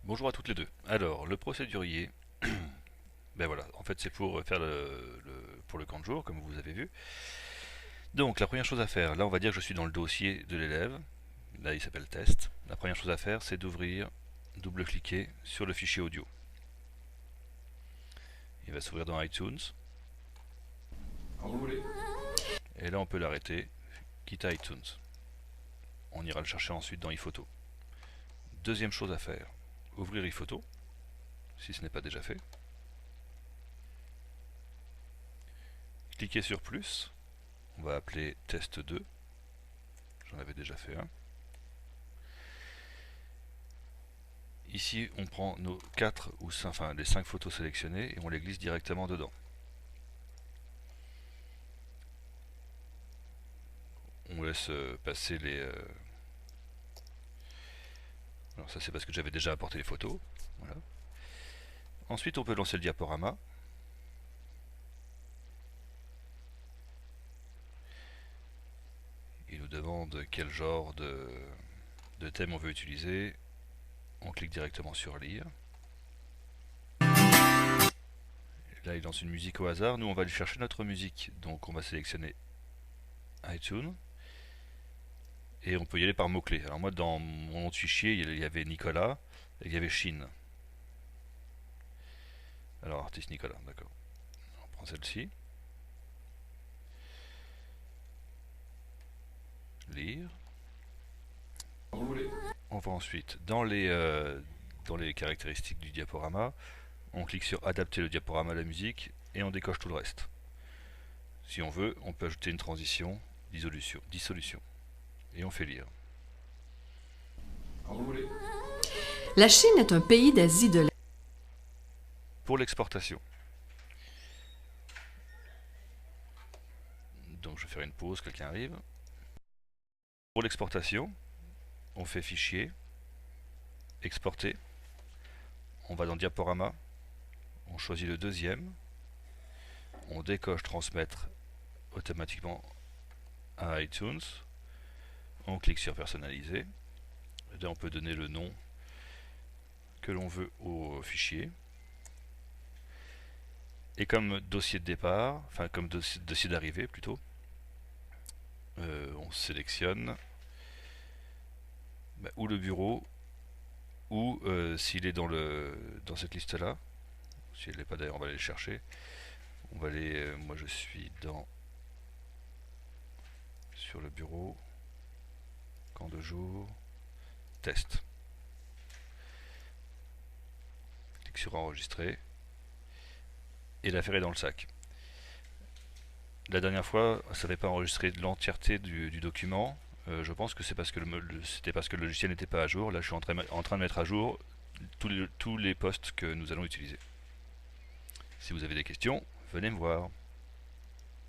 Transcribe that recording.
Bonjour à toutes les deux. Alors, le procédurier, ben voilà, en fait c'est pour faire pour le camp de jour, comme vous avez vu. Donc, la première chose à faire, là on va dire que je suis dans le dossier de l'élève, là il s'appelle test. La première chose à faire, c'est d'ouvrir, double-cliquer sur le fichier audio. Il va s'ouvrir dans iTunes, Quand vous voulez. et là on peut l'arrêter, quitte iTunes. On ira le chercher ensuite dans iPhoto. Deuxième chose à faire, ouvrir iPhoto, si ce n'est pas déjà fait. Cliquez sur plus, on va appeler test 2, j'en avais déjà fait un. Ici, on prend nos 4 ou 5, enfin les 5 photos sélectionnées et on les glisse directement dedans. On laisse passer les... Alors ça c'est parce que j'avais déjà apporté les photos. Voilà. Ensuite on peut lancer le diaporama. Il nous demande quel genre de thème on veut utiliser. On clique directement sur lire. Et là il lance une musique au hasard. Nous on va aller chercher notre musique. Donc on va sélectionner iTunes. Et on peut y aller par mots-clés. Alors moi dans mon nom de fichier il y avait Nicolas et il y avait Chine. Alors artiste Nicolas, d'accord. On prend celle-ci. Lire. Quand vous voulez. On va ensuite dans les caractéristiques du diaporama, on clique sur adapter le diaporama à la musique et on décoche tout le reste. Si on veut, on peut ajouter une transition, dissolution et on fait lire. Quand vous voulez. La Chine est un pays d'Asie de l'Est. Pour l'exportation, donc je vais faire une pause, quelqu'un arrive. Pour l'exportation, on fait fichier, exporter, on va dans diaporama, on choisit le deuxième, on décoche transmettre automatiquement à iTunes, on clique sur personnaliser, et là on peut donner le nom que l'on veut au fichier. Et comme dossier de départ, enfin comme dossier d'arrivée plutôt, on sélectionne ou le bureau, ou s'il est dans cette liste là, si elle n'est pas d'ailleurs on va aller le chercher. On va aller, moi je suis sur le bureau, camp de jour, test. Clique sur enregistrer et l'affaire est dans le sac. La dernière fois, ça n'avait pas enregistré l'entièreté du document. Je pense que c'est parce que c'était parce que le logiciel n'était pas à jour. Là, je suis en train de mettre à jour tous les postes que nous allons utiliser. Si vous avez des questions, venez me voir.